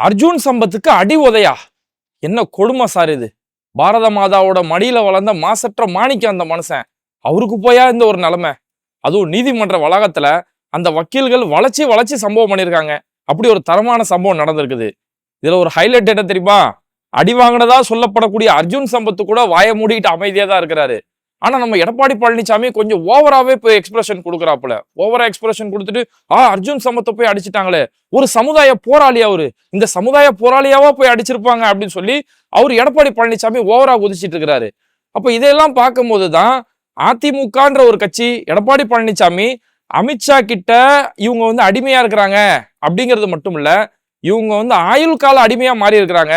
அர்ஜுன் சம்பத்துக்கு அடி உதையா? என்ன கொடுமை சார் இது. பாரத மாதாவோட மடியில வளர்ந்த மாசற்ற மாணிக்கம் அந்த மனுஷன். அவருக்கு போயா இந்த ஒரு நிலைமை? அதுவும் நீதிமன்ற வளாகத்துல அந்த வக்கீல்கள் வளைச்சி சம்பவம் பண்ணியிருக்காங்க. அப்படி ஒரு தரமான சம்பவம் நடந்திருக்குது. இதுல ஒரு ஹைலைட் என்ன தெரியுமா? அடி வாங்கினதா சொல்லப்படக்கூடிய அர்ஜுன் சம்பத்து கூட வாய மூடிட்டு அமைதியா தான் இருக்கிறாரு. ஆனா நம்ம எடப்பாடி பழனிசாமி கொஞ்சம் ஓவராவே போய் எக்ஸ்பிரஷன் கொடுக்குறாப்புல. ஓவரா எக்ஸ்பிரஷன் கொடுத்துட்டு அர்ஜுன் சம்பத்தை போய் அடிச்சுட்டாங்களே, ஒரு சமுதாய போராளி அவரு, இந்த சமுதாய போராளியாவா போய் அடிச்சிருப்பாங்க அப்படின்னு சொல்லி அவர் எடப்பாடி பழனிசாமி ஓவரா குதிச்சிட்டு இருக்கிறாரு. அப்ப இதையெல்லாம் பார்க்கும் போதுதான் அதிமுகன்ற ஒரு கட்சி, எடப்பாடி பழனிசாமி அமித்ஷா கிட்ட இவங்க வந்து அடிமையா இருக்கிறாங்க அப்படிங்கிறது மட்டும் இல்ல, இவங்க வந்து ஆயுள் கால அடிமையா மாறி இருக்கிறாங்க.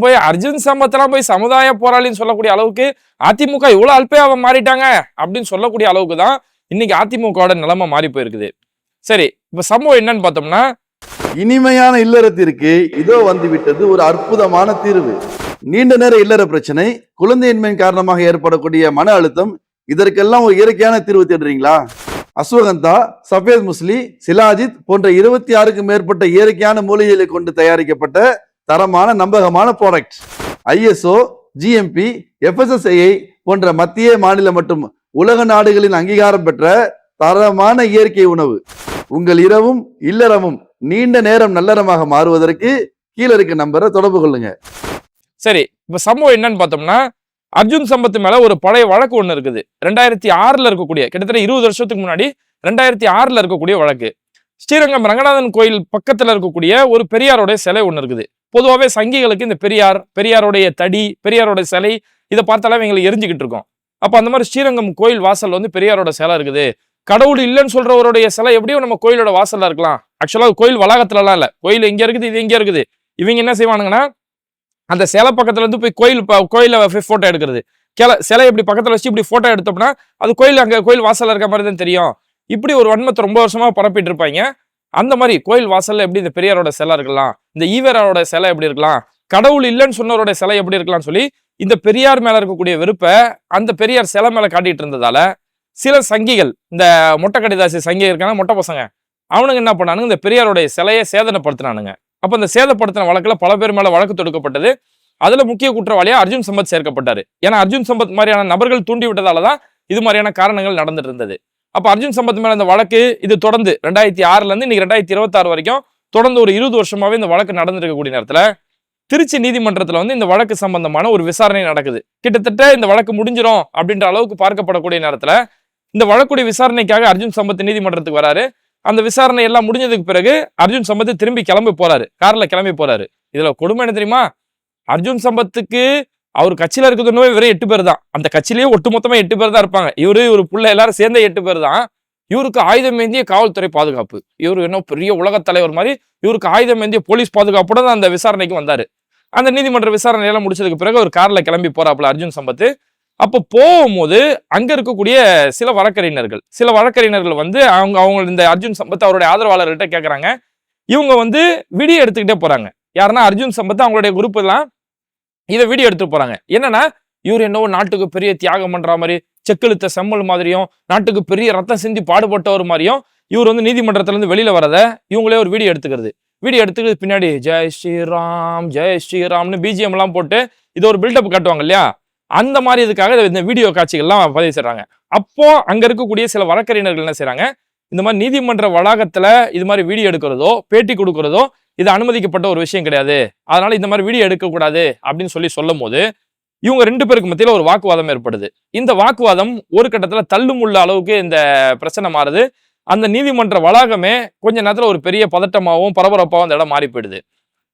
போய் அர்ஜுன் சம்பத்தெல்லாம் போய் சமுதாய போராளின்னு சொல்லக்கூடிய அளவுக்கு அதிமுக இவ்வளவு அல்பையாவை மாறிட்டாங்க அப்படின்னு சொல்லக்கூடிய அளவுக்கு தான் இன்னைக்கு அதிமுகவோட நிலைமை மாறி போயிருக்குது. சரி, இப்ப சம்பவம் என்னன்னு பார்த்தோம்னா, இனிமையான இல்லறத்திற்கு இதோ வந்து விட்டது ஒரு அற்புதமான தீர்வு. நீண்ட நேர இல்லற பிரச்சனை, குழந்தையின்மையின் காரணமாக ஏற்படக்கூடிய மன அழுத்தம், இதற்கெல்லாம் ஒரு இயற்கையான தீர்வு தேடுறீங்களா? அஸ்வகந்தா, சஃபேத் முஸ்லி, சிலாஜித் போன்ற 26க்கும் மேற்பட்ட இயற்கையான மூலிகைகளை கொண்டு தயாரிக்கப்பட்ட தரமான நம்பகமான ப்ராடக்ட். ISO, GMP, FSSAI போன்ற மத்திய மாநில மற்றும் உலக நாடுகளின் அங்கீகாரம் பெற்ற தரமான இயற்கை உணவு. உங்கள் இரவும் இல்லறமும் நீண்ட நேரம் நல்லறமாக மாறுவதற்கு கீழே இருக்க நம்பரை தொடர்பு கொள்ளுங்க. சரி, இப்ப சம்பவம் என்னன்னு பார்த்தோம்னா, அர்ஜுன் சம்பத் மேல ஒரு பழைய வழக்கு ஒண்ணு இருக்குது. 2006ல இருக்கக்கூடிய, கிட்டத்தட்ட 20 வருஷத்துக்கு முன்னாடி 2006ல இருக்கக்கூடிய வழக்கு. ஸ்ரீரங்கம் ரங்கநாதன் கோயில் பக்கத்துல இருக்கக்கூடிய ஒரு பெரியாரோட சிலை ஒண்ணு இருக்குது. பொதுவாகவே சங்கிகளுக்கு இந்த பெரியாருடைய தடி, பெரியாரோட சிலை இதை பார்த்தாலும் எங்களுக்கு எரிஞ்சுக்கிட்டு இருக்கோம். அப்ப அந்த மாதிரி ஸ்ரீரங்கம் கோயில் வாசல் வந்து பெரியாரோட சிலை இருக்குது. கடவுள் இல்லைன்னு சொல்றவருடைய சிலை எப்படியும் நம்ம கோயிலோட வாசல்ல இருக்கலாம். ஆக்சுவலா கோயில் வளாகத்துலலாம் இல்ல, கோயில் எங்க இருக்குது, இது எங்க இருக்குது. இவங்க என்ன செய்வானுங்கன்னா, அந்த சிலை பக்கத்துல இருந்து போய் கோயில போட்டோ எடுக்கிறது. சிலை இப்படி பக்கத்துல வச்சு இப்படி போட்டோ எடுத்தோம்னா அது கோயில், அங்க கோயில் வாசல்ல இருக்க மாதிரி தான் தெரியும். இப்படி ஒரு வன்மத்தை ரொம்ப வருஷமா பரப்பிட்டு இருப்பாங்க. அந்த மாதிரி கோயில் வாசல்ல எப்படி இந்த பெரியாரோட சிலை இருக்கலாம், இந்த ஈவேராவோட சிலை எப்படி இருக்கலாம், கடவுள் இல்லைன்னு சொன்னவரோட சிலை எப்படி இருக்கலாம் சொல்லி இந்த பெரியார் மேல இருக்கக்கூடிய வெறுப்பை அந்த பெரியார் சிலை மேல காட்டிட்டு இருந்ததால சில சங்கிகள், இந்த மொட்டை கடிதாசி சங்கி இருக்காங்க, மொட்டை பசங்க, அவனுங்க என்ன பண்ணானுங்க, இந்த பெரியாருடைய சிலையை சேதனப்படுத்தினானுங்க. அப்ப இந்த சேதப்படுத்தின வழக்குல பல பேர் மேல வழக்கு தொடுக்கப்பட்டது. அதுல முக்கிய குற்றவாளியா அர்ஜுன் சம்பத் சேர்க்கப்பட்டாரு. ஏன்னா அர்ஜுன் சம்பத் மாதிரியான நபர்கள் தூண்டி விட்டதாலதான் இது மாதிரியான காரணங்கள் நடந்துட்டு இருந்தது. அப்ப அர்ஜுன் சம்பத் மேல இந்த வழக்கு இது தொடர்ந்து 2006ல இருந்து இன்னைக்கு 2026 வரைக்கும் தொடர்ந்து ஒரு 20 வருஷமாவே இந்த வழக்கு நடந்திருக்கக்கூடிய நேரத்துல திருச்சி நீதிமன்றத்துல வந்து இந்த வழக்கு சம்பந்தமான ஒரு விசாரணை நடக்குது. கிட்டத்தட்ட இந்த வழக்கு முடிஞ்சிடும் அப்படின்ற அளவுக்கு பார்க்கப்படக்கூடிய நேரத்துல இந்த வழக்குடைய விசாரணைக்காக அர்ஜுன் சம்பத் நீதிமன்றத்துக்கு வராரு. அந்த விசாரணை எல்லாம் முடிஞ்சதுக்கு பிறகு அர்ஜுன் சம்பத் திரும்பி கிளம்பி போறாரு, கார்ல கிளம்பி போறாரு. இதுல கொடுமை என்ன தெரியுமா? அர்ஜுன் சம்பத்துக்கு அவர் கட்சியில இருக்கிறது வெறும் 8 பேர் தான். அந்த கட்சியிலேயே ஒட்டுமொத்தமா 8 பேர் தான் இருப்பாங்க. இவரு புள்ள எல்லாரும் சேர்ந்த 8 பேர் தான். இவருக்கு ஆயுதம் ஏந்திய காவல்துறை பாதுகாப்பு, இவரு என்ன பெரிய உலக தலைவர் மாதிரி இவருக்கு ஆயுதம் ஏந்திய போலீஸ் பாதுகாப்போட தான் அந்த விசாரணைக்கு வந்தாரு. அந்த நீதிமன்ற விசாரணை எல்லாம் முடிச்சதுக்கு பிறகு ஒரு கார்ல கிளம்பி போறாப்புல அர்ஜுன் சம்பத். அப்போ போகும்போது அங்க இருக்கக்கூடிய சில வழக்கறிஞர்கள் வந்து அவங்க இந்த அர்ஜுன் சம்பத் அவருடைய ஆதரவாளர்கிட்ட கேட்கறாங்க. இவங்க வந்து வீடியோ எடுத்துக்கிட்டே போறாங்க. யாருன்னா அர்ஜுன் சம்பத் அவங்களுடைய குரூப் எல்லாம் இதை வீடியோ எடுத்து போறாங்க. என்னன்னா, இவர் என்னவோ நாட்டுக்கு பெரிய தியாகம் பண்ற மாதிரி, செக்கெழுத்த செம்மல் மாதிரியும், நாட்டுக்கு பெரிய ரத்தம் சிந்தி பாடுபட்டவர் மாதிரியும் இவர் வந்து நீதிமன்றத்துல இருந்து வெளியில வரத இவங்களே ஒரு வீடியோ எடுத்துக்கிறது. வீடியோ எடுத்துக்கிறது பின்னாடி ஜெய் ஸ்ரீராம்னு பிஜிஎம் எல்லாம் போட்டு இது ஒரு பில்டப் காட்டுவாங்க இல்லையா, அந்த மாதிரி இதுக்காக இந்த வீடியோ காட்சிகள்லாம் பதிவு செய்றாங்க. அப்போ அங்க இருக்கக்கூடிய சில வழக்கறிஞர்கள் என்ன செய்றாங்க, இந்த மாதிரி நீதிமன்ற வளாகத்துல இது மாதிரி வீடியோ எடுக்கிறதோ பேட்டி கொடுக்கறதோ இது அனுமதிக்கப்பட்ட ஒரு விஷயம் கிடையாது, அதனால இந்த மாதிரி வீடியோ எடுக்கக்கூடாது அப்படின்னு சொல்லும் போது இவங்க 2 பேருக்கு மத்தியில ஒரு வாக்குவாதம் ஏற்படுது. இந்த வாக்குவாதம் ஒரு கட்டத்துல தள்ளுமுள்ள அளவுக்கு இந்த பிரச்சனை மாறுது. அந்த நீதிமன்ற வளாகமே கொஞ்ச நேரத்துல ஒரு பெரிய பதட்டமாகவும் பரபரப்பாகவும் அந்த இடம் மாறி போயிடுது.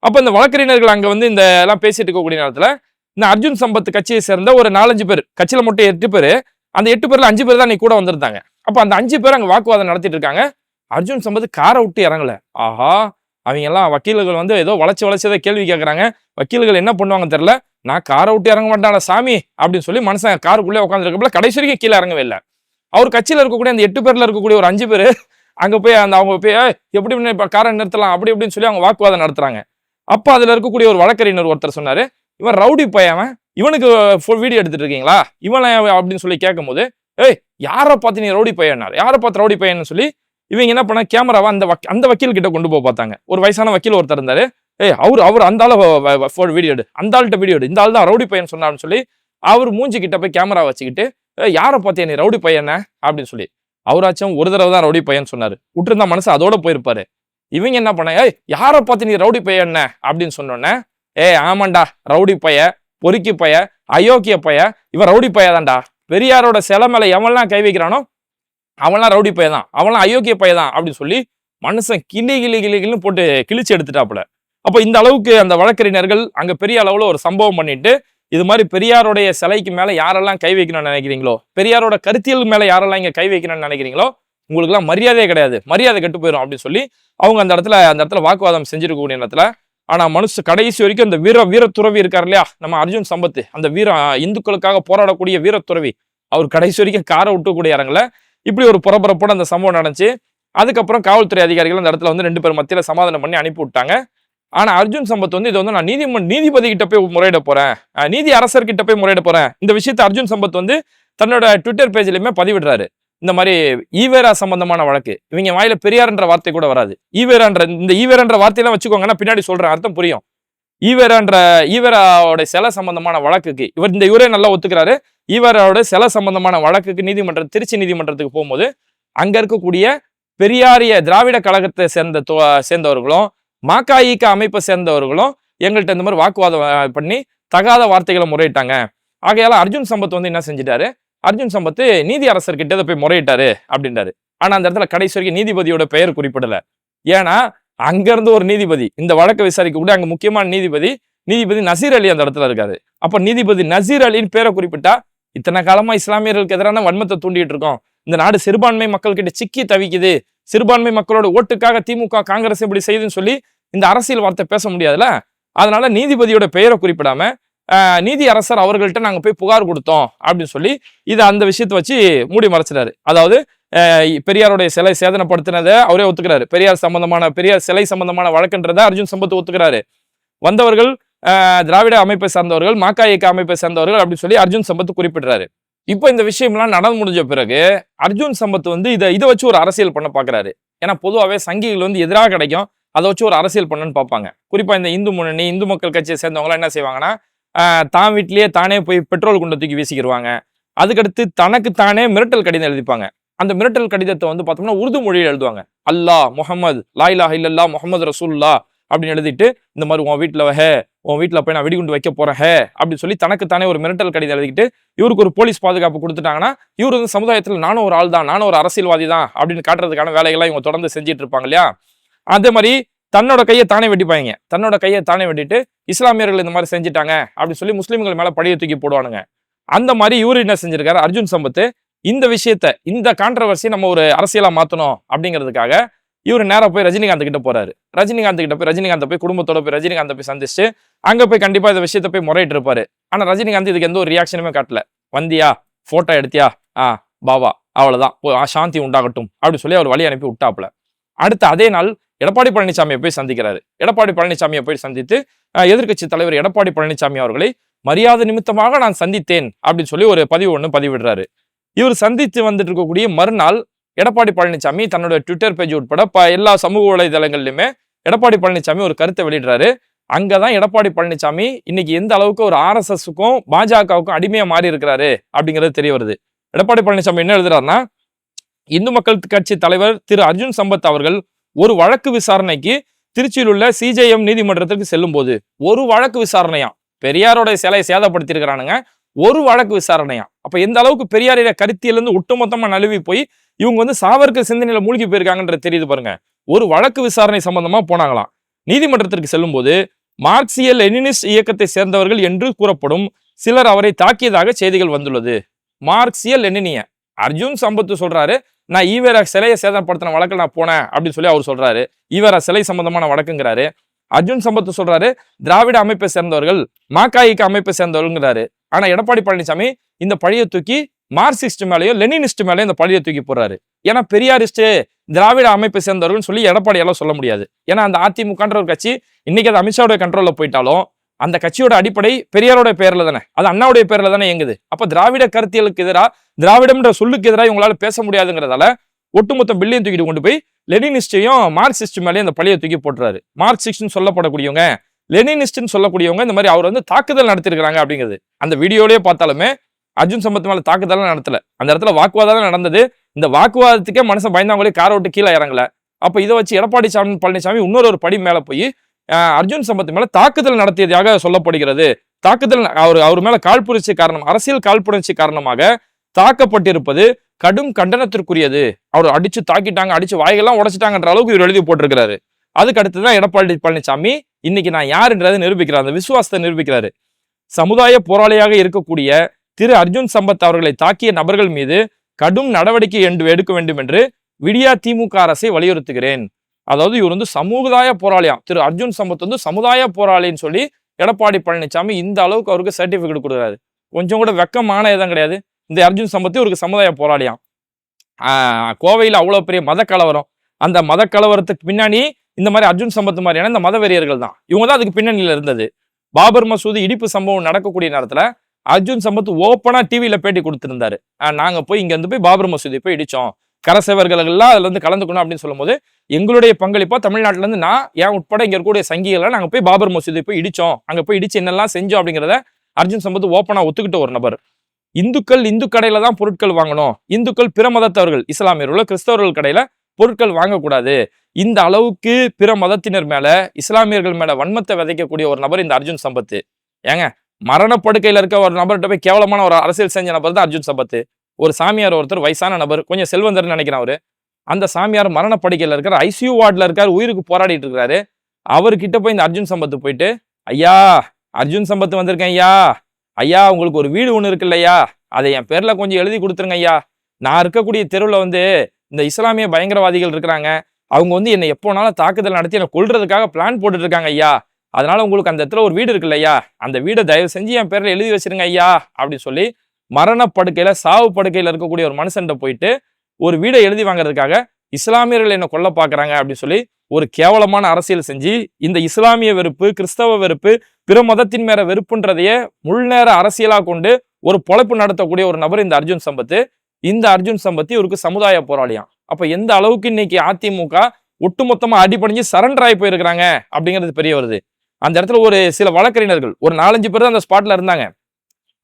அப்ப இந்த வழக்கறிஞர்கள் அங்க வந்து இந்த எல்லாம் பேசிட்டு இருக்கக்கூடிய நேரத்துல இந்த அர்ஜுன் சம்பத் கட்சியை சேர்ந்த ஒரு 4-5 பேர், கட்சியில மட்டும் 8 பேர், அந்த 8 பேர்ல 5 பேர் தான் நீ கூட வந்திருந்தாங்க. அப்ப அந்த 5 பேர் அங்க வாக்குவாதம் நடத்திட்டு இருக்காங்க. அர்ஜுன் சம்பத் காரை விட்டு இறங்கல. ஆஹா, அவங்க எல்லாம் வக்கீல்கள் வந்து ஏதோ வளைச்சு ஏதோ கேள்வி கேட்கறாங்க. வக்கீல்கள் என்ன பண்ணுவாங்க தெரியல, நான் காரை விட்டு இறங்க மாட்டான சாமி அப்படின்னு சொல்லி மனுஷன் காருக்குள்ளே உட்காந்துருக்கப்பல கடைசி வரைக்கும் கீழே இறங்கவே இல்லை. அவர் கட்சியில இருக்கக்கூடிய அந்த 8 பேர்ல இருக்கக்கூடிய ஒரு 5 பேர் அங்க போய் அவங்க போய் எப்படி இப்ப காரை நிறுத்தலாம் அப்படி இப்படின்னு சொல்லி அவங்க வாக்குவாதம் நடத்துறாங்க. அப்ப அதுல இருக்கக்கூடிய ஒரு வழக்கறிஞர் ஒருத்தர் சொன்னாரு, இவன் ரவுடி பையன், இவனுக்கு வீடியோ எடுத்துட்டு இருக்கீங்களா இவன் அப்படின்னு சொல்லி கேட்கும் போது, யாரை பார்த்து நீ ரவுடி பையனார், யாரை பார்த்து ரவுடி பையன்னு சொல்லி இவங்க என்ன பண்ண கேமராவை அந்த வக்கீல் கிட்ட கொண்டு போய் பார்த்தாங்க. ஒரு வயசான வக்கீல் ஒருத்தர் இருந்தாரு. அவர் அந்த ஆள வீடியோ எடு, அந்த ஆள்கிட்ட வீடியோ எடு, இந்த ஆள் தான் ரவுடி பையன் சொன்னான்னு சொல்லி அவர் மூஞ்சி கிட்ட போய் கேமரா வச்சுக்கிட்டு யாரை பார்த்தியா நீ ரவுடி பையன் அப்படின்னு சொல்லி, அவராச்சும் ஒரு தடவை தான் ரவுடி பையன் சொன்னாரு, விட்டுருந்தா மனசு அதோட போயிருப்பாரு. இவங்க என்ன பண்ண, யாரை பார்த்து நீ ரவுடி பையன் அப்படின்னு சொன்னோன்னே, ஆமாண்டா ரவுடி பைய, பொறுக்கி பைய, அயோக்கிய பைய, இவன் ரவுடி பையதான்டா, பெரியாரோட சிலை மேல எவன்லாம் கை வைக்கிறானோ அவன்லாம் ரவுடி பைய தான், அவன்லாம் அயோக்கிய பைய தான் அப்படின்னு சொல்லி மனுஷன் கிளின்னு போட்டு கிழிச்சு எடுத்துட்டாப்புல. அப்போ இந்த அளவுக்கு அந்த வழக்கறிஞர்கள் அங்க பெரிய அளவுல ஒரு சம்பவம் பண்ணிட்டு, இது மாதிரி பெரியாருடைய சிலைக்கு மேல யாரெல்லாம் கை வைக்கணும்னு நினைக்கிறீங்களோ, பெரியாரோட கருத்தியல் மேல யாரெல்லாம் இங்க கை வைக்கணும்னு நினைக்கிறீங்களோ, உங்களுக்கு எல்லாம் மரியாதையே கிடையாது, மரியாதை கெட்டு போயிடும் அப்படின்னு சொல்லி அவங்க அந்த இடத்துல வாக்குவாதம் செஞ்சிருக்கக்கூடிய இடத்துல. ஆனா கடைசி வரைக்கும் அந்த வீரத்துறவி இருக்காரு இல்லையா, நம்ம அர்ஜுன் சம்பத், அந்த இந்துக்களுக்காக போராடக்கூடிய வீரத்துறவி, அவர் கடைசி வரைக்கும் காரை விட்டுக்கூடிய இடங்கள இப்படி ஒரு புறப்புறப்போட அந்த சம்பவம் நடந்துச்சு. அதுக்கப்புறம் காவல்துறை அதிகாரிகள் அந்த இடத்துல வந்து 2 பேர் மத்தியில சமாதானம் பண்ணி அனுப்பி விட்டாங்க. ஆனா அர்ஜுன் சம்பத் வந்து இதை வந்து நான் நீதிபதி கிட்ட போய் முறையிட போறேன், நீதி அரசர்கிட்ட போய் முறையிட போறேன், இந்த விஷயத்தை அர்ஜுன் சம்பத் வந்து தன்னோட ட்விட்டர் பேஜ்லயுமே பதிவிடுறாரு. இந்த மாதிரி ஈவேரா சம்பந்தமான வழக்கு, இவங்க வாயில பெரியார்ன்ற வார்த்தை கூட வராது, ஈவேரான்ற வார்த்தையெல்லாம் வச்சுக்கோங்கன்னா பின்னாடி சொல்றேன், அர்த்தம் புரியும். ஈவேராவோட சிலை சம்பந்தமான வழக்குக்கு இவரே நல்லா ஒத்துக்கிறாரு. ஈவேராவோட சிலை சம்பந்தமான வழக்குக்கு திருச்சி நீதிமன்றத்துக்கு போகும்போது அங்க இருக்கக்கூடிய பெரியாரிய திராவிட கழகத்தை சேர்ந்தவர்களும் மகாஇக அமைப்பை சேர்ந்தவர்களும் எங்கள்கிட்ட இந்த மாதிரி வாக்குவாதம் பண்ணி தகாத வார்த்தைகளை முறையிட்டாங்க. ஆகையால அர்ஜுன் சம்பத் வந்து என்ன செஞ்சிட்டாரு, அர்ஜுன் சம்பத் நீதி அரசர்கிட்ட போய் முறையிட்டாரு அப்படின்றாரு. ஆனா அந்த இடத்துல கடைசி வரைக்கும் நீதிபதியோட பெயர் குறிப்பிடல. ஏன்னா அங்க இருந்து ஒரு நீதிபதி இந்த வழக்கை விசாரிக்க கூட அங்க முக்கியமான நீதிபதி நசீர் அலி அந்த இடத்துல இருக்காரு. அப்ப நீதிபதி நசீர் அலின்னு பேரை குறிப்பிட்டா, இத்தனை காலமா இஸ்லாமியர்களுக்கு எதிரான வன்மத்தை தூண்டிட்டு இருக்கோம், இந்த நாடு சிறுபான்மை மக்கள் கிட்ட சிக்கி தவிக்குது, சிறுபான்மை மக்களோட ஓட்டுக்காக திமுக காங்கிரஸ் இப்படி செய்யுதுன்னு சொல்லி இந்த அரசியல் வார்த்தை பேச முடியாதுல்ல. அதனால நீதிபதியோட பெயரை குறிப்பிடாம நீதி அரசர் அவர்கள்ட்ட நாங்க போய் புகார் கொடுத்தோம் அப்படின்னு சொல்லி இதை அந்த விஷயத்தை வச்சு மூடி மறைச்சிட்டாரு. அதாவது பெரியாருடைய சிலை சேதனப்படுத்தினதை அவரே ஒத்துக்கிறாரு, பெரியார் சிலை சம்பந்தமான வழக்குன்றதை அர்ஜுன் சம்பத் ஒத்துக்கிறாரு. வந்தவர்கள் திராவிட அமைப்பை சார்ந்தவர்கள், மகாஇக அமைப்பை சேர்ந்தவர்கள் அப்படின்னு சொல்லி அர்ஜுன் சம்பத் குறிப்பிடுறாரு. இப்போ இந்த விஷயம்லாம் நடந்து முடிஞ்ச பிறகு அர்ஜுன் சம்பத் வந்து இதை வச்சு ஒரு அரசியல் பண்ண பாக்குறாரு. ஏன்னா பொதுவாகவே சங்கிகள் வந்து எதிராக கிடைக்கும், அதை வச்சு ஒரு அரசியல் பண்ணணும்னு பார்ப்பாங்க. குறிப்பா இந்த இந்து முன்னணி, இந்து மக்கள் கட்சியை சேர்ந்தவங்களாம் என்ன செய்வாங்கன்னா, தான் வீட்லயே தானே போய் பெட்ரோல் குண்டை தூக்கி வீசிக்கிடுவாங்க. அதுக்கடுத்து தனக்கு தானே மிரட்டல் கடிதம் எழுதிப்பாங்க. அந்த மிரட்டல் கடிதத்தை வந்து பார்த்தோம்னா உருது மொழியில் எழுதுவாங்க. அல்லாஹ் முஹம்மது லா இலாஹ இல்லல்லாஹ் முஹம்மது ரசூலுல்லாஹ் அப்படின்னு எழுதிட்டு, இந்த மாதிரி உன் வீட்டில் போய் நான் வெடிகுண்டு வைக்க போறேன் அப்படின்னு சொல்லி தனக்கு தானே ஒரு மிரட்டல் கடிதம் எழுதிக்கிட்டு இவருக்கு ஒரு போலீஸ் பாதுகாப்பு கொடுத்துட்டாங்கன்னா, இவர் வந்து சமுதாயத்தில் நானும் ஒரு ஆள் தான், நானும் ஒரு அரசியல்வாதி தான் அப்படின்னு காட்டுறதுக்கான வேலைகள்லாம் இவங்க தொடர்ந்து செஞ்சுட்டு இருப்பாங்க இல்லையா. அதே மாதிரி தன்னோட கையை தானே வெட்டிப்பாங்க. தன்னோட கையை தானே வெட்டிட்டு இஸ்லாமியர்கள் இந்த மாதிரி செஞ்சுட்டாங்க அப்படின்னு சொல்லி முஸ்லிம்கள் மேல பழிய தூக்கி போடுவானுங்க. அந்த மாதிரி இவரு என்ன செஞ்சிருக்காரு, அர்ஜுன் சம்பத் இந்த விஷயத்த, இந்த கான்ட்ரவர்சியை நம்ம ஒரு அரசியலா மாத்தணும் அப்படிங்கிறதுக்காக இவர் நேரா போய் ரஜினிகாந்த் கிட்ட போறாரு. ரஜினிகாந்த் போய் குடும்பத்தோட போய் ரஜினிகாந்த் போய் சந்திச்சு அங்க போய் கண்டிப்பா இந்த விஷயத்த போய் முறையிட்டு இருப்பாரு. ஆனா ரஜினிகாந்த் இதுக்கு எந்த ஒரு ரியாக்ஷனுமே காட்டல. வந்தியா, போட்டோ எடுத்தியா, பாவா, அவ்வளவுதான், சாந்தி உண்டாகட்டும் அப்படின்னு சொல்லி அவர் வழி அனுப்பி விட்டாப்புல. அடுத்து அதே நாள் எடப்பாடி பழனிசாமியை போய் சந்திக்கிறாரு. எடப்பாடி பழனிசாமியை போய் சந்தித்து எதிர்க்கட்சி தலைவர் எடப்பாடி பழனிசாமி அவர்களை மரியாதை நிமித்தமாக நான் சந்தித்தேன் அப்படின்னு சொல்லி ஒரு பதிவிடுறாரு. இவர் சந்தித்து வந்துட்டு இருக்கக்கூடிய மறுநாள் எடப்பாடி பழனிசாமி தன்னோட ட்விட்டர் பேஜ் உட்பட எல்லா சமூக வலைதளங்கள்லயுமே எடப்பாடி பழனிசாமி ஒரு கருத்தை வெளியிடுறாரு. அங்கதான் எடப்பாடி பழனிசாமி இன்னைக்கு எந்த அளவுக்கு ஒரு RSSக்கும் பாஜகவுக்கும் அடிமையா மாறி இருக்கிறாரு அப்படிங்கிறது தெரிய வருது. எடப்பாடி பழனிசாமி என்ன எழுதுறாருன்னா, இந்து மக்கள் கட்சி தலைவர் திரு அர்ஜுன் சம்பத் அவர்கள் ஒரு வழக்கு விசாரணைக்கு திருச்சியில் உள்ள CJM நீதிமன்றத்திற்கு செல்லும் போது, ஒரு வழக்கு விசாரணையா, பெரியாரோட சிலையை சேதப்படுத்தி இருக்கிறானுங்க, ஒரு வழக்கு விசாரணையா. அப்ப எந்த அளவுக்கு பெரியாரிய கருத்தியில இருந்து ஒட்டுமொத்தமா நழுவி போய் இவங்க வந்து சாவர்கர் சிந்தனையில மூழ்கி போயிருக்காங்கன்றது தெரியுது பாருங்க. ஒரு வழக்கு விசாரணை சம்பந்தமா போனாங்களாம். நீதிமன்றத்திற்கு செல்லும் போது மார்க்சிய லெனினிஸ்ட் இயக்கத்தை சேர்ந்தவர்கள் என்று கூறப்படும் சிலர் அவரை தாக்கியதாக செய்திகள் வந்துள்ளது. மார்க்சிய லெனினிய அர்ஜுன் சம்பத் சொல்றாரு, நான் ஈவேரா சிலையை சேதப்படுத்தின வழக்கில் நான் போனேன் அப்படின்னு சொல்லி அவர் சொல்றாரு. ஈவேரா சிலை சம்பந்தமான வழக்குங்கிறாரு. அர்ஜுன் சம்பத் சொல்றாரு திராவிட அமைப்பை சேர்ந்தவர்கள், மகாஇக அமைப்பை சேர்ந்தவர்கள்ங்கிறாரு. ஆனா எடப்பாடி பழனிசாமி இந்த பழியை தூக்கி மார்க்சிஸ்ட் மேலேயோ லெனினிஸ்ட் மேலேயோ இந்த பழியை தூக்கி போடுறாரு. ஏன்னா பெரியாரிஸ்ட் திராவிட அமைப்பை சேர்ந்தவர்கள் சொல்லி எடப்பாடியால சொல்ல முடியாது. ஏன்னா அந்த அதிமுகன்ற ஒரு கட்சி இன்னைக்கு அது அமித்ஷாவுடைய கண்ட்ரோல்ல போயிட்டாலும் அந்த கட்சியோட அடிப்படை பெரியாரோட பேர்ல தானே, அது அண்ணாவுடைய பேர்ல தானே இயங்குது. அப்ப திராவிட கருத்தியலுக்கு எதிராக, திராவிடம்ன்ற சொல்லுக்கு எதிராக இவங்களால பேச முடியாதுங்கிறதால ஒட்டுமொத்த பில்லையும் தூக்கிட்டு கொண்டு போய் லெனினிஸ்டையும் மார்க்சிஸ்ட் மேலேயும் அந்த பழியை தூக்கி போட்டுறாரு. மார்க்சிஸ்ட்னு சொல்லப்படக்கூடியவங்க, லெனினிஸ்ட்னு சொல்லக்கூடியவங்க இந்த மாதிரி அவர் வந்து தாக்குதல் நடத்திருக்கிறாங்க அப்படிங்கிறது. அந்த வீடியோலயே பார்த்தாலுமே அர்ஜுன் சம்பத் மேல தாக்குதலாம் நடத்தல, அந்த இடத்துல வாக்குவாதம் நடந்தது. இந்த வாக்குவாதத்துக்கே மனுஷன் பயந்தாங்களே காரை விட்டு கீழே இறங்கல. அப்ப இதை வச்சு எடப்பாடி பழனிசாமி இன்னொரு படி மேல போய் அர்ஜுன் சம்பத் மேல தாக்குதல் நடத்தியதாக சொல்லப்படுகிறது. தாக்குதல் அவர் மேல காழ்ப்புணர்ச்சி காரணம், அரசியல் காழ்ப்புணர்ச்சி காரணமாக தாக்கப்பட்டிருப்பது கடும் கண்டனத்திற்குரியது. அவர் அடிச்சு தாக்கிட்டாங்க, அடிச்சு வாய்கள்லாம் உடைச்சிட்டாங்கன்ற அளவுக்கு இவர் எழுதி போட்டிருக்கிறாரு. அதுக்கு அடுத்துதான் எடப்பாடி பழனிசாமி இன்னைக்கு நான் யாருன்றதை நிரூபிக்கிறார், அந்த விசுவாசத்தை நிரூபிக்கிறாரு. சமுதாய போராளியாக இருக்கக்கூடிய திரு அர்ஜுன் சம்பத் அவர்களை தாக்கிய நபர்கள் மீது கடும் நடவடிக்கை எடுக்க வேண்டும் என்று விடியா திமுக அரசை வலியுறுத்துகிறேன். அதாவது இவர் வந்து சமுதாய போராளியாம், திரு அர்ஜுன் சம்பத் வந்து சமுதாய போராளின்னு சொல்லி எடப்பாடி பழனிசாமி இந்த அளவுக்கு அவருக்கு சர்டிபிகேட் கொடுக்குறாரு. கொஞ்சம் கூட வெக்கமான இடம் கிடையாது. இந்த அர்ஜுன் சம்பத் இவருக்கு சமுதாய போராளியாம். கோவையில் அவ்வளவு பெரிய மத கலவரம், அந்த மத கலவரத்துக்கு பின்னாடி இந்த மாதிரி அர்ஜுன் சம்பத் மாதிரியான இந்த மதவெறியர்கள் தான், இவங்க தான் அதுக்கு பின்னணியில இருந்தது. பாபர் மசூதி இடிப்பு சம்பவம் நடக்கக்கூடிய நேரத்துல அர்ஜுன் சம்பத் ஓப்பனா டிவியில பேட்டி கொடுத்திருந்தாரு. நாங்க போய் இங்க இருந்து போய் பாபர் மசூதி போய் இடிச்சோம், கரசேவர்கள் எல்லாம் அதுல இருந்து கலந்துக்கணும் அப்படின்னு சொல்லும் போது எங்களுடைய பங்களிப்பா தமிழ்நாட்டுல இருந்து நான் ஏன் உட்பட இங்க இருக்கக்கூடிய சங்கிகளை நாங்க போய் பாபர் மசூதி போய் இடிச்சோம், அங்க போய் இடிச்சு என்னெல்லாம் செஞ்சோம் அப்படிங்கிறத அர்ஜுன் சம்பத் ஓப்பனா ஒத்துக்கிட்ட ஒரு நபர். இந்துக்கள் இந்து கடையில தான் பொருட்கள் வாங்கணும், இந்துக்கள் பிற மதத்தவர்கள் இஸ்லாமியர்கள் கிறிஸ்தவர்கள் கடையில பொருட்கள் வாங்கக்கூடாது, இந்த அளவுக்கு பிற மதத்தினர் மேல இஸ்லாமியர்கள் மேல வன்மத்தை விதைக்கக்கூடிய ஒரு நபர் இந்த அர்ஜுன் சம்பத். ஏங்க, மரணப்படுக்கையில இருக்க ஒரு நபர்கிட்ட போய் கேவலமான ஒரு அரசியல் செஞ்ச நபர் தான் அர்ஜுன் சம்பத். ஒரு சாமியார் ஒருத்தர் வயசான நபர், கொஞ்சம் செல்வந்தர்னு நினைக்கிறேன் அவரு, அந்த சாமியார் மரணப்படுக்கையில இருக்கார், ஐசியூ வார்டுல இருக்காரு, உயிருக்கு போராடிட்டு இருக்காரு. அவர்கிட்ட போய் இந்த அர்ஜுன் சம்பத் போயிட்டு, ஐயா அர்ஜுன் சம்பத் வந்திருக்கேன் ஐயா, ஐயா உங்களுக்கு ஒரு வீடு ஒண்ணு இருக்கு இல்லையா, அதை என் பேர்ல கொஞ்சம் எழுதி கொடுத்துருங்க ஐயா, நான் இருக்கக்கூடிய தெருவுல வந்து இந்த இஸ்லாமிய பயங்கரவாதிகள் இருக்கிறாங்க, அவங்க வந்து என்னை எப்போனாலும் தாக்குதல் நடத்தி என்னை கொல்றதுக்காக பிளான் போட்டுட்டு இருக்காங்க ஐயா, அதனால உங்களுக்கு அந்த இடத்துல ஒரு வீடு இருக்கு இல்லையா, அந்த வீடை தயவு செஞ்சு என் பேர்ல எழுதி வச்சிருங்க ஐயா அப்படின்னு சொல்லி மரணப்படுக்கையில சாவு படுக்கையில இருக்கக்கூடிய ஒரு மனுஷன்கிட்ட போயிட்டு ஒரு வீடை எழுதி வாங்குறதுக்காக இஸ்லாமியர்கள் என்ன கொல்ல பாக்குறாங்க அப்படின்னு சொல்லி ஒரு கேவலமான அரசியல் செஞ்சு இந்த இஸ்லாமிய வெறுப்பு, கிறிஸ்தவ வெறுப்பு, பிற மதத்தின் மேல வெறுப்புன்றதையே முள்நேர அரசியலா கொண்டு ஒரு பொழைப்பு நடத்தக்கூடிய ஒரு நபர் இந்த அர்ஜுன் சம்பத். இந்த அர்ஜுன் சம்பத் இவருக்கு சமுதாய போராளியாம். அப்ப எந்த அளவுக்கு இன்னைக்கு அதிமுக ஒட்டுமொத்தமா அடிபணிஞ்சு சரண்டர் ஆகி போயிருக்கிறாங்க அப்படிங்கிறது பெரிய வருது. அந்த இடத்துல ஒரு சில வழக்கறிஞர்கள் ஒரு 4-5 பேர் அந்த ஸ்பாட்ல இருந்தாங்க.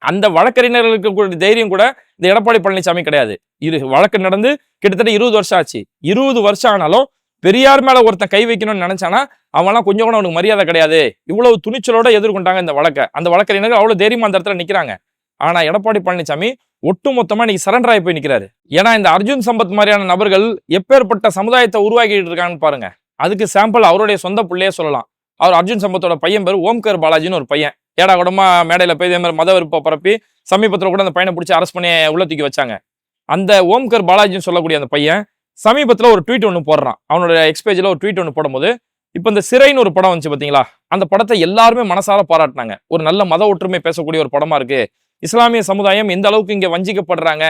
அந்த வழக்கறிஞர்களுக்கு தைரியம் கூட இந்த எடப்பாடி பழனிசாமி கிடையாது. வழக்கு நடந்து கிட்டத்தட்ட 20 வருஷம் ஆச்சு. 20 வருஷம் ஆனாலும் பெரியார் மேல ஒருத்தன் கை வைக்கணும்னு நினைச்சானா அவன்லாம் கொஞ்சம் கூட அவனுக்கு மரியாதை கிடையாது. இவ்வளவு துணிச்சலோட எதிர்கொண்டாங்க இந்த வழக்கை. அந்த வழக்கறிஞர்கள் அவ்வளவு தைரியமா அந்த இடத்துல நிக்கிறாங்க. ஆனா எடப்பாடி பழனிசாமி ஒட்டு மொத்தமா இன்னைக்கு சரண்டர் ஆகி போய் நிக்கிறாரு. ஏன்னா இந்த அர்ஜுன் சம்பத் மாதிரியான நபர்கள் எப்பேற்பட்ட சமுதாயத்தை உருவாக்கிட்டு இருக்காங்கன்னு பாருங்க. அதுக்கு சாம்பிள் அவருடைய சொந்த பிள்ளையே சொல்லலாம். அவர் அர்ஜுன் சம்பத்தோட பையன் பேர் ஓம்கர் பாலாஜின்னு ஒரு பையன். ஏடா கூடமா மேடையில போய் இதே மாதிரி மத வெறுப்பை பரப்பி சமீபத்தில் கூட அந்த பையனை பிடிச்சி அரெஸ்ட் பண்ணி உள்ள தூக்கி வச்சாங்க. அந்த ஓம்கர் பாலாஜின்னு சொல்லக்கூடிய அந்த பையன் சமீபத்தில் ஒரு ட்வீட் ஒன்று போடுறான். அவனோட எக்ஸ்பேஜில் ஒரு ட்வீட் ஒன்று போடும்போது இப்போ இந்த சிறைன்னு ஒரு படம் வந்துச்சு பார்த்தீங்களா, அந்த படத்தை எல்லாருமே மனசார பாராட்டினாங்க. ஒரு நல்ல மத ஒற்றுமை பேசக்கூடிய ஒரு படமா இருக்கு. இஸ்லாமிய சமுதாயம் எந்த அளவுக்கு இங்க வஞ்சிக்கப்படுறாங்க,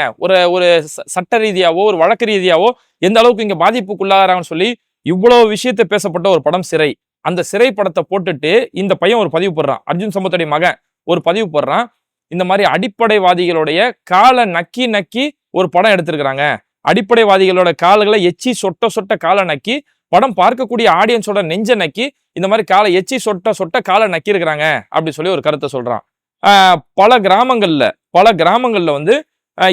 ஒரு சட்ட ரீதியாவோ ஒரு வழக்கு ரீதியாவோ எந்த அளவுக்கு இங்க பாதிப்புக்குள்ளாகிறாங்கன்னு சொல்லி இவ்வளவு விஷயத்தை பேசப்பட்ட ஒரு படம் சிறை. அந்த சிறை படத்தை போட்டுட்டு இந்த பையன் ஒரு பதிவு போடுறான். அர்ஜுன் சம்பத்துடைய மகன் ஒரு பதிவு போடுறான். இந்த மாதிரி அடிப்படைவாதிகளுடைய காலை நக்கி நக்கி ஒரு படம் எடுத்திருக்கிறாங்க. அடிப்படைவாதிகளோட கால்களை எச்சி சொட்ட சொட்ட காலை நக்கி படம் பார்க்கக்கூடிய ஆடியன்ஸோட நெஞ்ச நக்கி இந்த மாதிரி காலை எச்சி சொட்ட சொட்ட காலை நக்கி இருக்கிறாங்க அப்படி சொல்லி ஒரு கருத்தை சொல்றான். பல கிராமங்கள்ல வந்து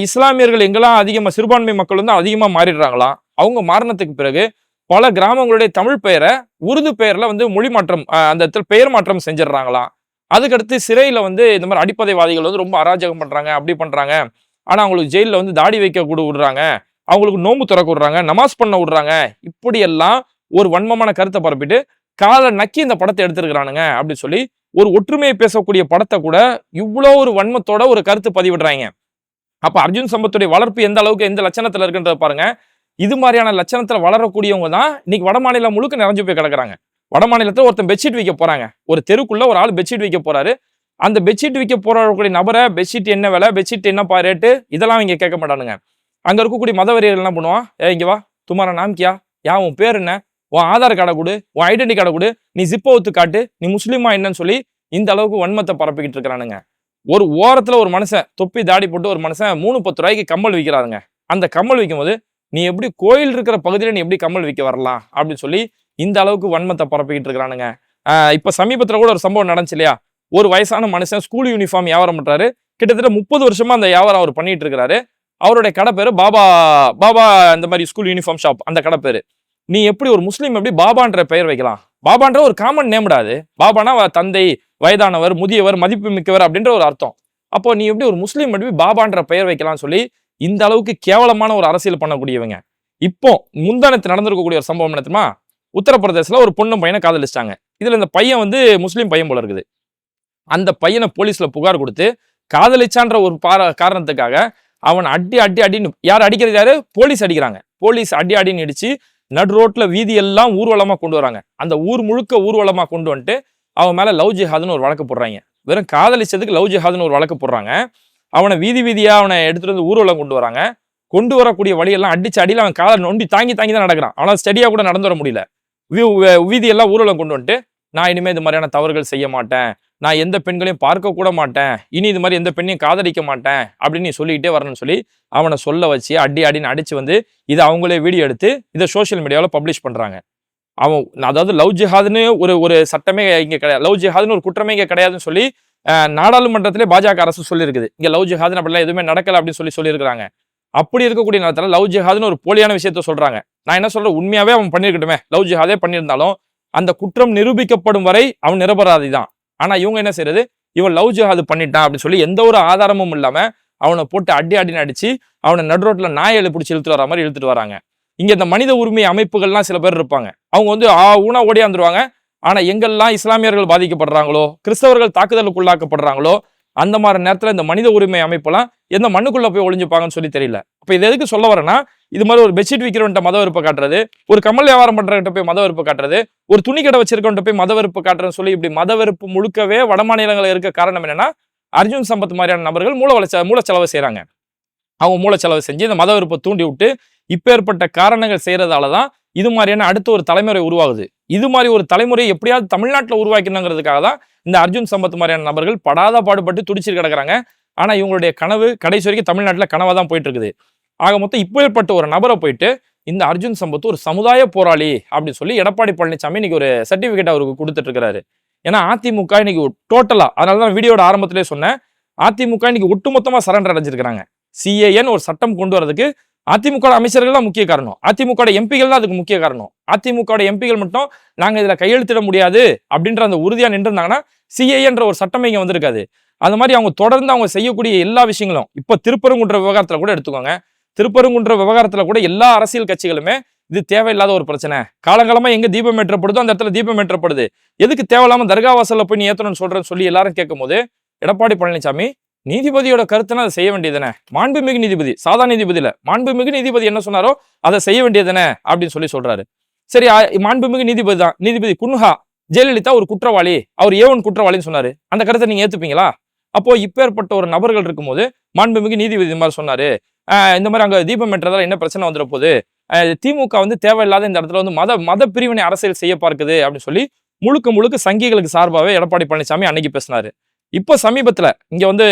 இஸ்லாமியர்கள் எங்கெல்லாம் அதிகமா சிறுபான்மை மக்கள் வந்து அதிகமா மாறிடுறாங்களாம். அவங்க மாறினத்துக்கு பிறகு பல கிராமங்களுடைய தமிழ் பெயரை உருது பெயர்ல வந்து மொழி மாற்றம் அந்த இடத்துல பெயர் மாற்றம் செஞ்சிடறாங்களாம். அதுக்கடுத்து சிறையில வந்து இந்த மாதிரி அடிப்படைவாதிகள் வந்து ரொம்ப அராஜகம் பண்றாங்க, அப்படி பண்றாங்க. ஆனா அவங்களுக்கு ஜெயிலில் வந்து தாடி வைக்க கூட விடுறாங்க, அவங்களுக்கு நோம்பு திறக்க விடுறாங்க, நமாஸ் பண்ண விடுறாங்க. இப்படி எல்லாம் ஒரு வன்மமான கருத்தை பரப்பிட்டு காலை நக்கி இந்த படத்தை எடுத்திருக்கிறானுங்க அப்படி சொல்லி ஒரு ஒற்றுமையை பேசக்கூடிய படத்தை கூட இவ்வளோ ஒரு வன்மத்தோட ஒரு கருத்து பதிவிடுறாங்க. அப்ப அர்ஜுன் சம்பத்துடைய வளர்ப்பு எந்த அளவுக்கு எந்த லட்சணத்துல இருக்குன்றத பாருங்க. இது மாதிரியான லட்சணத்துல வளரக்கூடியவங்க தான் இன்னைக்கு வட மாநிலம் முழுக்க நிறைஞ்சு போய் கிடக்குறாங்க. வட மாநிலத்துல ஒருத்தன் பெட்ஷீட் வைக்க போறாங்க. ஒரு தெருக்குள்ள ஒரு ஆள் பெட்ஷீட் வைக்க போறாரு. அந்த பெட்ஷீட் வைக்க போறக்கூடிய நபரை பெட்ஷீட் என்ன விலை, பெட்ஷீட் என்னப்பா ரேட்டு, இதெல்லாம் இங்க கேட்க மாட்டானுங்க. அங்க இருக்கக்கூடிய மதவெறியர்கள் என்ன பண்ணுவான், இங்க வா துமாரா நாம் கியா, உன் பேர் என்ன, உன் ஆதார் கார்டை கொடு, உன் ஐடென்டி கார்டை கொடு, நீ ஜிப்பை ஒத்து காட்டு, நீ முஸ்லீமா என்னன்னு சொல்லி இந்த அளவுக்கு வன்மத்தை பரப்பிக்கிட்டு இருக்கிறானுங்க. ஒரு ஓரத்துல ஒரு மனுஷன் தொப்பி தாடி போட்டு ஒரு மனுஷன் 3-10 ரூபாய்க்கு கம்மல் விற்கிறாருங்க. அந்த கம்மல் விற்கும் போது நீ எப்படி கோயில் இருக்கிற பகுதியில நீ எப்படி கம்மல் விற்க வரலாம் அப்படின்னு சொல்லி இந்த அளவுக்கு வன்மத்தை பரப்பிக்கிட்டு இருக்கிறானுங்க. இப்ப சமீபத்துல கூட ஒரு சம்பவம் நடந்துச்சு இல்லையா? ஒரு வயசான மனுஷன் ஸ்கூல் யூனிஃபார்ம் வியாபாரம் பண்றாரு. கிட்டத்தட்ட 30 வருஷமா அந்த வியாபாரம் அவர் பண்ணிட்டு இருக்கிறாரு. அவருடைய கடை பேரு பாபா பாபா இந்த மாதிரி ஸ்கூல் யூனிஃபார்ம் ஷாப் அந்த கடை பேரு. நீ எப்படி ஒரு முஸ்லீம் எப்படி பாபான்ற பெயர் வைக்கலாம்? பாபான்ற ஒரு காமன் நேம்டாது. பாபானா தந்தை, வயதானவர், முதியவர், மதிப்பு மிக்கவர் அப்படின்ற ஒரு அர்த்தம். அப்போ நீ எப்படி ஒரு முஸ்லீம் எப்படி பாபான்ற பெயர் வைக்கலாம்னு சொல்லி இந்த அளவுக்கு கேவலமான ஒரு அரசியல் பண்ணக்கூடியவங்க. இப்போ முந்தானத்து நடந்திருக்கக்கூடிய ஒரு சம்பவம் என்ன தெரியுமா? உத்தரப்பிரதேசத்துல ஒரு பொண்ணும் பையனை காதலிச்சிட்டாங்க. இதுல இந்த பையன் வந்து முஸ்லீம் பையன் போல இருக்குது. அந்த பையனை போலீஸ்ல புகார் கொடுத்து காதலிச்சான்ற ஒரு காரணத்துக்காக அவன் அடின்னு யார் அடிக்கிறது? யாரு? போலீஸ் அடிக்கிறாங்க. போலீஸ் அடின்னு இடிச்சு நடு ரோட்ல வீதி எல்லாம் ஊர்வலமா கொண்டு வராங்க. அந்த ஊர் முழுக்க ஊர்வலமா கொண்டு வந்துட்டு அவன் மேல லவ் ஜிஹாதுன்னு ஒரு வழக்கு போடுறாங்க. வெறும் காதலிச்சதுக்கு லவ் ஜிஹாதுன்னு ஒரு வழக்கு போடுறாங்க. அவனை வீதியா அவனை எடுத்துட்டு வந்து ஊர்வலம் கொண்டு வராங்க. கொண்டு வரக்கூடிய வழியெல்லாம் அடிச்சு அடியில் அவன் காலை நொண்டி தாங்கி தான் நடக்கிறான். அவனால் ஸ்டடியா கூட நடந்து வர முடியல. வீதியெல்லாம் ஊர்வலம் கொண்டு வந்துட்டு நான் இனிமே இது மாதிரியான தவறுகள் செய்ய மாட்டேன், நான் எந்த பெண்களையும் பார்க்க கூட மாட்டேன், இனி இது மாதிரி எந்த பெண்ணையும் காதலிக்க மாட்டேன் அப்படின்னு நீ சொல்லிக்கிட்டே வரணும்னு சொல்லி அவனை சொல்ல வச்சு அடின்னு அடிச்சு வந்து இதை அவங்களே வீடியோ எடுத்து இதை சோசியல் மீடியாவில் பப்ளிஷ் பண்றாங்க. அவன் அதாவது லவ் ஜிஹாதுன்னு ஒரு சட்டமே இங்க கிடையாது, லவ் ஜிஹாதுன்னு ஒரு குற்றமே இங்க கிடையாதுன்னு சொல்லி நாடாளுமன்றத்திலே பாஜக அரசு சொல்லியிருக்குது. இங்க லவ் ஜிஹாதுன்னு அப்படிலாம் எதுவுமே நடக்கல அப்படின்னு சொல்லியிருக்காங்க. அப்படி இருக்கக்கூடிய நேரத்தில் லவ் ஜிஹாதுன்னு ஒரு போலியான விஷயத்த சொல்றாங்க. நான் என்ன சொல்றேன், உண்மையாவே அவன் பண்ணிருக்கட்டுமே, லவ் ஜிஹாதே பண்ணியிருந்தாலும் அந்த குற்றம் நிரூபிக்கப்படும் வரை அவன் நிரபராதி தான். ஆனா இவங்க என்ன செய்யறது, இவன் லவ் ஜிஹாது பண்ணிட்டான் அப்படின்னு சொல்லி எந்த ஒரு ஆதாரமும் இல்லாம அவனை போட்டு அடின்னு அடிச்சு அவனை நடு ரோட்ல நாயை பிடிச்சி இழுத்துட்டு வர மாதிரி இழுத்துட்டு வராங்க. இங்க இந்த மனித உரிமை அமைப்புகள்லாம் சில பேர் இருப்பாங்க. அவங்க வந்து ஊனா ஓடியாந்துருவாங்க. ஆனா எங்கெல்லாம் இஸ்லாமியர்கள் பாதிக்கப்படுறாங்களோ, கிறிஸ்தவர்கள் தாக்குதலுக்கு உள்ளாக்கப்படுறாங்களோ, அந்த மாதிரி நேரத்துல இந்த மனித உரிமை அமைப்பெல்லாம் எந்த மண்ணுக்குள்ள போய் ஒளிஞ்சுப்பாங்கன்னு சொல்லி தெரியல. அப்ப இது எதுக்கு சொல்ல வரேன்னா, இது மாதிரி ஒரு பெட்ஷீட் விற்கிறவன்ட்ட மத வெறுப்பை காட்டுறது, ஒரு கம்மல் வியாபாரம் பண்றவன்ட்ட போய் மத வெறுப்பு காட்டுறது, ஒரு துணி கடை வச்சிருக்கவன்ட்ட போய் மத வெறுப்பு காட்டுறதுன்னு சொல்லி இப்படி மத வெறுப்பு முழுக்கவே வட மாநிலங்களில் இருக்க காரணம் என்னன்னா, அர்ஜுன் சம்பத் மாதிரியான நபர்கள் மூலச்செலவு செய்யறாங்க. அவங்க மூலச்செலவு செஞ்சு இந்த மத வெறுப்பை தூண்டி விட்டு இப்பேற்பட்ட காரணங்கள் செய்யறதாலதான் இது மாதிரியான அடுத்த ஒரு தலைமுறை உருவாகுது. இது மாதிரி ஒரு தலைமுறையை எப்படியாவது தமிழ்நாட்டில் உருவாக்கணுங்கிறதுக்காக தான் இந்த அர்ஜுன் சம்பத் மாதிரியான நபர்கள் படாத பாடுபட்டு துடிச்சிட்டு கிடக்குறாங்க. ஆனா இவங்களுடைய கனவு கடைசி வரைக்கும் தமிழ்நாட்டில் கனவா தான் போயிட்டு இருக்குது. ஆக மொத்தம் இப்பேற்பட்ட ஒரு நபரை போயிட்டு இந்த அர்ஜுன் சம்பத் ஒரு சமுதாய போராளி அப்படின்னு சொல்லி எடப்பாடி பழனிசாமி இன்னைக்கு ஒரு சர்டிபிகேட் அவருக்கு கொடுத்துட்டு இருக்காரு. ஏன்னா அதிமுக இன்னைக்கு டோட்டலா, அதனாலதான் வீடியோட ஆரம்பத்திலே சொன்னேன், அதிமுக இன்னைக்கு ஒட்டுமொத்தமா சரண்டர் அடைஞ்சிருக்காங்க. சிஏஎன் ஒரு சட்டம் கொண்டு வரதுக்கு அதிமுக அமைச்சர்கள் தான் முக்கிய காரணம், அதிமுக எம்பிகள் தான் அதுக்கு முக்கிய காரணம். அதிமுக எம்பிகள் மட்டும் நாங்க இதுல கையெழுத்திட முடியாது அப்படின்ற அந்த உறுதியா நின்று இருந்தாங்கன்னா சிஏஎன்ற ஒரு சட்டமே இங்க வந்திருக்காது. அது மாதிரி அவங்க தொடர்ந்து அவங்க செய்யக்கூடிய எல்லா விஷயங்களும், இப்ப திருப்பரங்குன்ற விவகாரத்துல கூட எடுத்துக்கோங்க, திருப்பரங்குன்ற விவகாரத்துல கூட எல்லா அரசியல் கட்சிகளுமே இது தேவையில்லாத ஒரு பிரச்சனை, காலங்காலமா எங்க தீபம் ஏற்றப்படுதோ அந்த இடத்துல தீபம் ஏற்றப்படுது, எதுக்கு தேவையில்லாம தர்கா வாசல்ல போய் நீ ஏத்தணும்னு சொல்றேன்னு சொல்லி எல்லாரும் கேட்கும் போது எடப்பாடி பழனிசாமி நீதிபதியோட கருத்துனா அதை செய்ய வேண்டியதுனே, மாண்புமிகு நீதிபதி, சாதா நீதிபதி இல்ல, மாண்புமிகு நீதிபதி என்ன சொன்னாரோ அதை செய்ய வேண்டியதுனே அப்படின்னு சொல்லி சொல்றாரு. சரி, மாண்புமிகு நீதிபதி தான், நீதிபதி குன்ஹா ஜெயலலிதா ஒரு குற்றவாளி, அவர் ஏவன் குற்றவாளின்னு சொன்னாரு, அந்த கருத்தை நீங்க ஏத்துப்பீங்களா? அப்போ இப்பேற்பட்ட ஒரு நபர்கள் இருக்கும்போது மாண்புமிகு நீதிபதி மாதிரி சொன்னாரு, இந்த மாதிரி அங்க தீபம் ஏற்றதால என்ன பிரச்சனை வந்துட போகுது, திமுக வந்து தேவையில்லாத இந்த இடத்துல வந்து மத பிரிவினை அரசியல் செய்ய பார்க்குது அப்படின்னு சொல்லி முழுக்க சங்கிகளுக்கு சார்பாகவே எடப்பாடி பழனிசாமி அன்னைக்கு பேசினாரு. இப்போ சமீபத்துல இங்க வந்து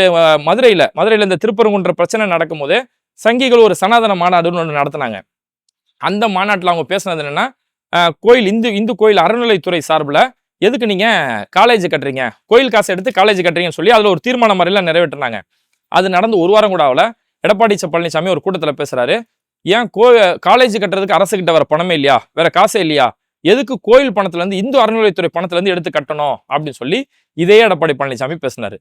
மதுரையில இந்த திருப்பரங்குன்ற பிரச்சனை நடக்கும் போது சங்கிகள் ஒரு சனாதன மாநாடுன்னு ஒன்று நடத்தினாங்க. அந்த மாநாட்டில் அவங்க பேசினது என்னன்னா, கோயில் இந்து கோயில் அறநிலைத்துறை சார்பில் எதுக்கு நீங்க காலேஜ் கட்டுறீங்க, கோயில் காசை எடுத்து காலேஜ் கட்டுறீங்கன்னு சொல்லி அதுல ஒரு தீர்மானம் மாதிரிலாம் நிறைவேற்றினாங்க. அது நடந்து ஒரு வாரம் கூட ஆகல, எடப்பாடி பழனிசாமி ஒரு கூட்டத்தில் பேசுறாரு, ஏன் காலேஜ் கட்டுறதுக்கு அரசு கிட்ட வர பணமே இல்லையா, வேற காசே இல்லையா, எதுக்கு கோயில் பணத்துல இருந்து இந்து அறநிலைத்துறை பணத்துல இருந்து எடுத்து கட்டணும் அப்படின்னு சொல்லி இதே எடப்பாடி பழனிசாமி பேசினாரு.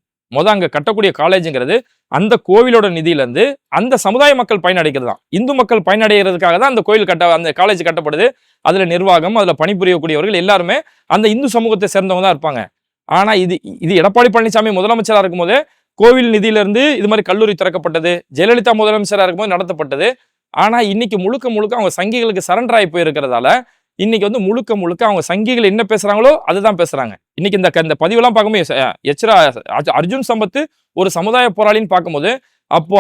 அங்க கட்டக்கூடிய காலேஜுங்கிறது அந்த கோவிலோட நிதியில இருந்து அந்த சமுதாய மக்கள் பயனடைகிறது தான், இந்து மக்கள் பயனடைகிறதுக்காக தான் அந்த கோயில் அந்த காலேஜ் கட்டப்படுது. அதுல நிர்வாகம், அதுல பணிபுரியக்கூடியவர்கள் எல்லாருமே அந்த இந்து சமூகத்தை சேர்ந்தவங்க தான் இருப்பாங்க. ஆனா இது எடப்பாடி பழனிசாமி முதலமைச்சரா இருக்கும் போதே கோவில் நிதியில இருந்து இது மாதிரி கல்லூரி திறக்கப்பட்டது, ஜெயலலிதா முதலமைச்சரா இருக்கும்போது நடத்தப்பட்டது. ஆனா இன்னைக்கு முழுக்க அவங்க சங்கிகளுக்கு சரண்டர் ஆகி போயிருக்கிறதால இன்னைக்கு வந்து முழுக்க அவங்க சங்கிகள் என்ன பேசுறாங்களோ அதுதான் பேசுறாங்க. இன்னைக்கு இந்த பதிவெல்லாம் பார்க்கும்போது அர்ஜுன் சம்பத் ஒரு சமுதாய போராளின்னு பார்க்கும்போது அப்போ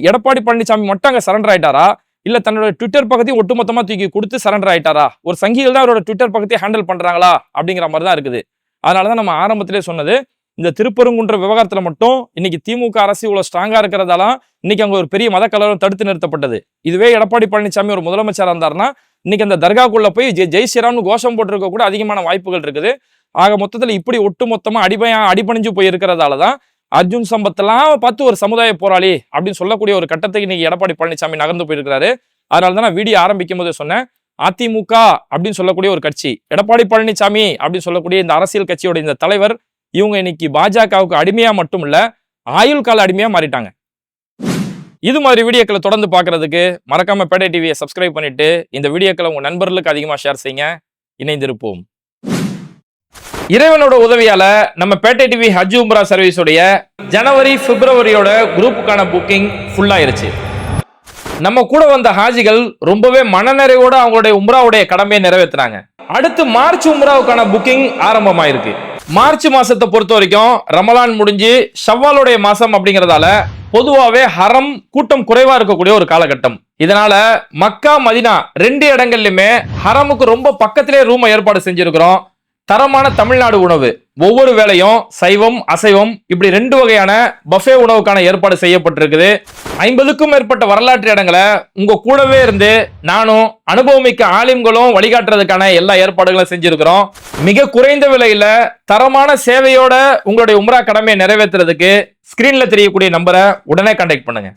எடப்பாடி பழனிசாமி மட்டும் அங்க சரண்டர் ஆயிட்டாரா, இல்ல தன்னோட ட்விட்டர் பக்கத்தையும் ஒட்டுமொத்தமா தூக்கி கொடுத்து சரண்டர் ஆயிட்டாரா, ஒரு சங்கிகள் தான் அவரோட ட்விட்டர் பக்கத்தையும் ஹேண்டில் பண்றாங்களா அப்படிங்கிற மாதிரி தான் இருக்குது. அதனாலதான் நம்ம ஆரம்பத்திலே சொன்னது, இந்த திருப்பரங்குன்ற விவகாரத்துல மட்டும் இன்னைக்கு திமுக அரசு இவ்வளவு ஸ்ட்ராங்கா இருக்கிறதால இன்னைக்கு அங்க ஒரு பெரிய மத கலவரம் தடுத்து நிறுத்தப்பட்டது. இதுவே எடப்பாடி பழனிசாமி ஒரு முதலமைச்சரா இருந்தாருன்னா இன்னைக்கு அந்த தர்காக்குள்ள போய் ஜெய் ஸ்ரீராம்னு கோஷம் போட்டிருக்க கூட அதிகமான வாய்ப்புகள் இருக்குது. ஆக மொத்தத்துல இப்படி ஒட்டு மொத்தமா அடிபணிஞ்சு போய் இருக்கிறதாலதான் அர்ஜுன் சம்பத்லாம் பார்த்து ஒரு சமுதாய போராளி அப்படின்னு சொல்லக்கூடிய ஒரு கட்டத்துக்கு இன்னைக்கு எடப்பாடி பழனிசாமி நகர்ந்து போயிருக்கிறாரு. அதனாலதான் நான் வீடியோ ஆரம்பிக்கும் போது சொன்னேன், அதிமுக அப்படின்னு சொல்லக்கூடிய ஒரு கட்சி, எடப்பாடி பழனிசாமி அப்படின்னு சொல்லக்கூடிய இந்த அரசியல் கட்சியோட இந்த தலைவர், இவங்க இன்னைக்கு பாஜகவுக்கு அடிமையா மட்டும் இல்ல, ஆயுள் கால அடிமையா மாறிட்டாங்க. இது மாதிரி வீடியோக்களை தொடர்ந்து பார்க்கறதுக்கு மறக்காம பேட்டை டிவியை சப்ஸ்கிரைப் பண்ணிட்டு இந்த வீடியோக்களை உங்க நண்பர்களுக்கு அதிகமா ஷேர் செய்யுங்க. இணைந்திருப்போம். இறைவனோட உதவியால நம்ம பேட்டை டிவி ஹஜ் உம்ரா சர்வீஸோடைய ஜனவரி பிப்ரவரியோட குரூப்புக்கான புக்கிங் ஃபுல் ஆயிருச்சு. நம்ம கூட வந்த ஹாஜிகள் ரொம்பவே மனநிறைவோட அவங்களுடைய உம்ராவுடைய கடமையை நிறைவேற்றினாங்க. அடுத்து மார்ச் உம்ராவுக்கான புக்கிங் ஆரம்பமாயிருக்கு. மார்ச் மாசத்தை பொறுத்த வரைக்கும் ரமலான் முடிஞ்சு ஷவ்வாலுடைய மாசம் அப்படிங்கறதால பொதுவாவே ஹரம் கூட்டம் குறைவா இருக்கக்கூடிய ஒரு காலகட்டம். இதனால மக்கா மதினா 2 இடங்கள்லயுமே ஹரமுக்கு ரொம்ப பக்கத்திலே ரூம் ஏற்பாடு செஞ்சிருக்கிறோம். தரமான தமிழ்நாடு உணவு, ஒவ்வொரு வேளையும் சைவம் அசைவம் இப்படி 2 வகையான பஃபே உணவுக்கான ஏற்பாடு செய்யப்பட்டிருக்குது. 50க்கும் மேற்பட்ட வரலாற்று இடங்களை உங்க கூடவே இருந்து நானும் அனுபவமிக்க ஆலிம்களும் வழிகாட்டுறதுக்கான எல்லா ஏற்பாடுகளும் செஞ்சிருக்கிறோம். மிக குறைந்த விலையில தரமான சேவையோட உங்களுடைய உம்ரா கடமையை நிறைவேற்றுறதுக்கு ஸ்கிரீன்ல தெரியக்கூடிய நம்பரை உடனே கான்டாக்ட் பண்ணுங்க.